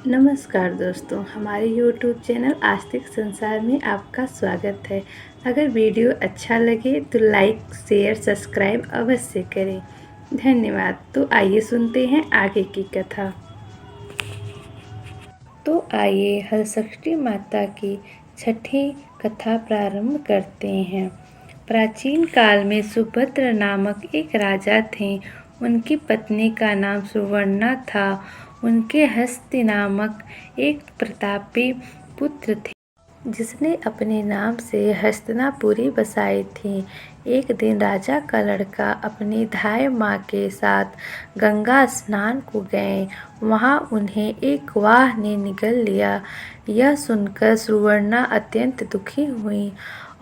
नमस्कार दोस्तों, हमारे YouTube चैनल आस्तिक संसार में आपका स्वागत है। अगर वीडियो अच्छा लगे तो लाइक, शेयर, सब्सक्राइब अवश्य करें। धन्यवाद। तो आइए सुनते हैं आगे की कथा। तो आइए हलषष्ठी माता की छठी कथा प्रारंभ करते हैं। प्राचीन काल में सुभद्र नामक एक राजा थे। उनकी पत्नी का नाम सुवर्णा था। उनके हस्ती नामक एक प्रतापी पुत्र थे जिसने अपने नाम से हस्तिनापुरी बसाई थी। एक दिन राजा का लड़का अपनी धाय माँ के साथ गंगा स्नान को गए। वहाँ उन्हें एक वाह ने निगल लिया। यह सुनकर सुवर्णा अत्यंत दुखी हुई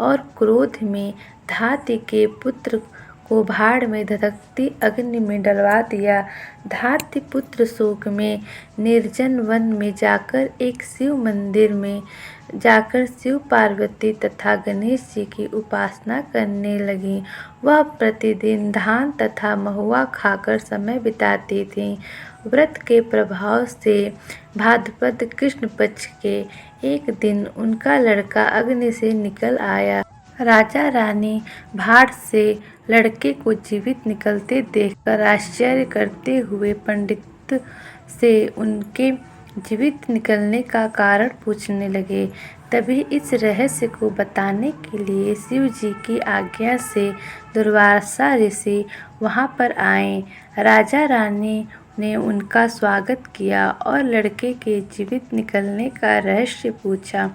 और क्रोध में धाती के पुत्र को भाड़ में धधकती अग्नि में डलवा दिया। धाती पुत्र शोक में निर्जन वन में जाकर एक शिव मंदिर में जाकर शिव पार्वती तथा गणेश जी की उपासना करने लगी। वह प्रतिदिन धान तथा महुआ खाकर समय बिताती थी। व्रत के प्रभाव से भाद्रपद कृष्ण पक्ष के एक दिन उनका लड़का अग्नि से निकल आया। राजा रानी भाड़ से लड़के को जीवित निकलते देखकर आश्चर्य करते हुए पंडित से उनके जीवित निकलने का कारण पूछने लगे। तभी इस रहस्य को बताने के लिए शिव जी की आज्ञा से दुर्वासा ऋषि वहां पर आए। राजा रानी ने उनका स्वागत किया और लड़के के जीवित निकलने का रहस्य पूछा।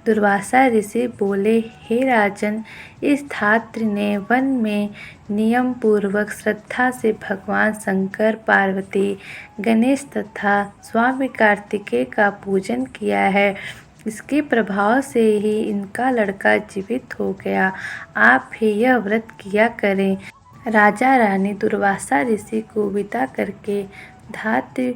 दुर्वासा ऋषि बोले, हे राजन, इस धात्री ने वन में नियम पूर्वक श्रद्धा से भगवान शंकर, पार्वती, गणेश तथा स्वामी कार्तिकेय का पूजन किया है। इसके प्रभाव से ही इनका लड़का जीवित हो गया। आप भी यह व्रत किया करें। राजा रानी दुर्वासा ऋषि को विदा करके धात्री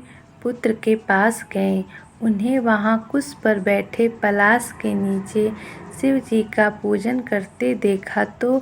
पुत्र के पास गए। उन्हें वहां कुश पर बैठे पलाश के नीचे शिव जी का पूजन करते देखा तो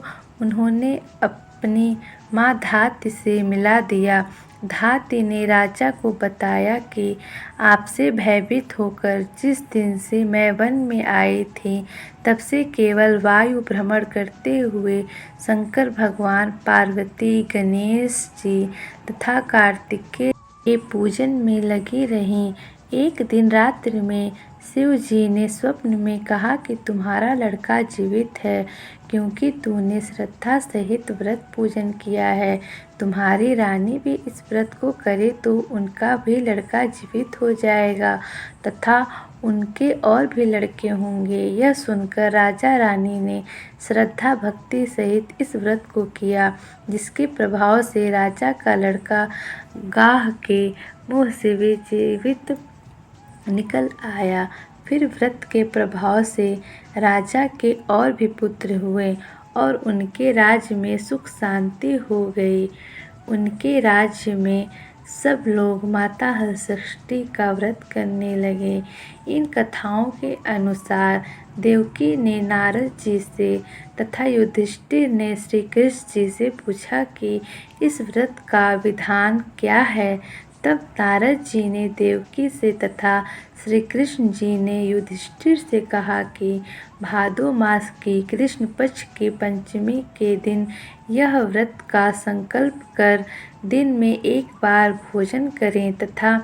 उन्होंने अपनी माँ धाती से मिला दिया। धाती ने राजा को बताया कि आपसे भयभीत होकर जिस दिन से मैं वन में आई थी तब से केवल वायु भ्रमण करते हुए शंकर भगवान, पार्वती, गणेश जी तथा कार्तिकेय के पूजन में लगी रहीं। एक दिन रात्रि में शिव जी ने स्वप्न में कहा कि तुम्हारा लड़का जीवित है क्योंकि तूने श्रद्धा सहित व्रत पूजन किया है। तुम्हारी रानी भी इस व्रत को करे तो उनका भी लड़का जीवित हो जाएगा तथा उनके और भी लड़के होंगे। यह सुनकर राजा रानी ने श्रद्धा भक्ति सहित इस व्रत को किया, जिसके प्रभाव से राजा का लड़का गाह के मुंह से भी जीवित निकल आया। फिर व्रत के प्रभाव से राजा के और भी पुत्र हुए और उनके राज्य में सुख शांति हो गई। उनके राज्य में सब लोग माता हलषष्ठी का व्रत करने लगे। इन कथाओं के अनुसार देवकी ने नारद जी से तथा युधिष्ठिर ने श्री कृष्ण जी से पूछा कि इस व्रत का विधान क्या है। तब नारद जी ने देवकी से तथा श्री कृष्ण जी ने युधिष्ठिर से कहा कि भादो मास की कृष्ण पक्ष की पंचमी के दिन यह व्रत का संकल्प कर दिन में एक बार भोजन करें तथा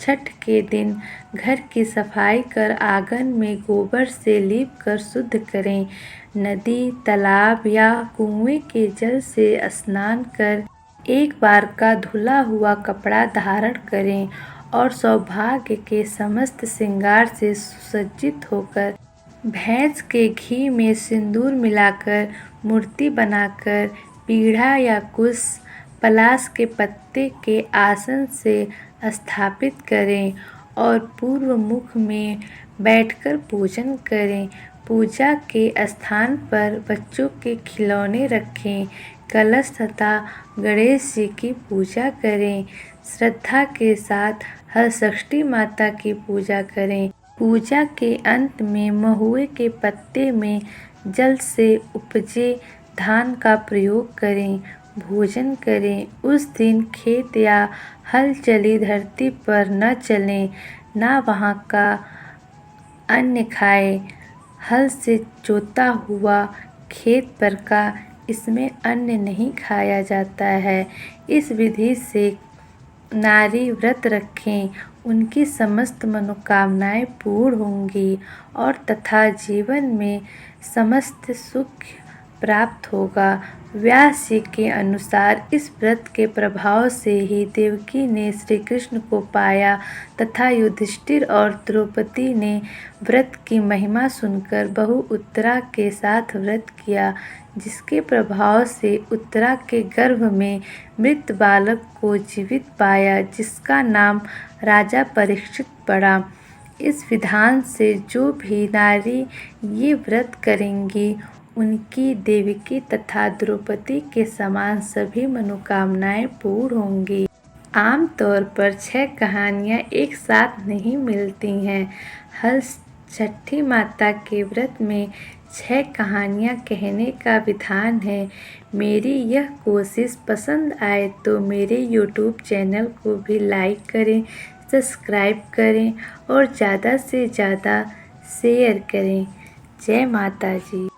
छठ के दिन घर की सफाई कर आंगन में गोबर से लीप कर शुद्ध करें। नदी, तालाब या कुएं के जल से स्नान कर एक बार का धुला हुआ कपड़ा धारण करें और सौभाग्य के समस्त श्रृंगार से सुसज्जित होकर भैंस के घी में सिंदूर मिलाकर मूर्ति बनाकर पीढ़ा या कुश पलाश के पत्ते के आसन से स्थापित करें और पूर्व मुख में बैठकर पूजन करें। पूजा के स्थान पर बच्चों के खिलौने रखें। कलश तथा गणेश जी की पूजा करें। श्रद्धा के साथ हलषष्ठी माता की पूजा करें। पूजा के अंत में महुए के पत्ते में जल से उपजे धान का प्रयोग करें। भोजन करें। उस दिन खेत या हल चली धरती पर न चलें। ना वहाँ का अन्न खाए। हल से जोता हुआ खेत पर का इसमें अन्न नहीं खाया जाता है। इस विधि से नारी व्रत रखें, उनकी समस्त मनोकामनाएं पूर्ण होंगी और तथा जीवन में समस्त सुख प्राप्त होगा। व्यास जी के अनुसार इस व्रत के प्रभाव से ही देवकी ने श्री कृष्ण को पाया तथा युधिष्ठिर और द्रौपदी ने व्रत की महिमा सुनकर बहु उत्तरा के साथ व्रत किया, जिसके प्रभाव से उत्तरा के गर्भ में मृत बालक को जीवित पाया, जिसका नाम राजा परीक्षित पड़ा। इस विधान से जो भी नारी ये व्रत करेंगी, उनकी देवकी तथा द्रौपदी के समान सभी मनोकामनाएं पूर्ण होंगी। आमतौर पर 6 कहानियाँ एक साथ नहीं मिलती हैं। हर छठी माता के व्रत में 6 कहानियाँ कहने का विधान है। मेरी यह कोशिश पसंद आए तो मेरे YouTube चैनल को भी लाइक करें, सब्सक्राइब करें और ज़्यादा से ज़्यादा शेयर करें। जय माता जी।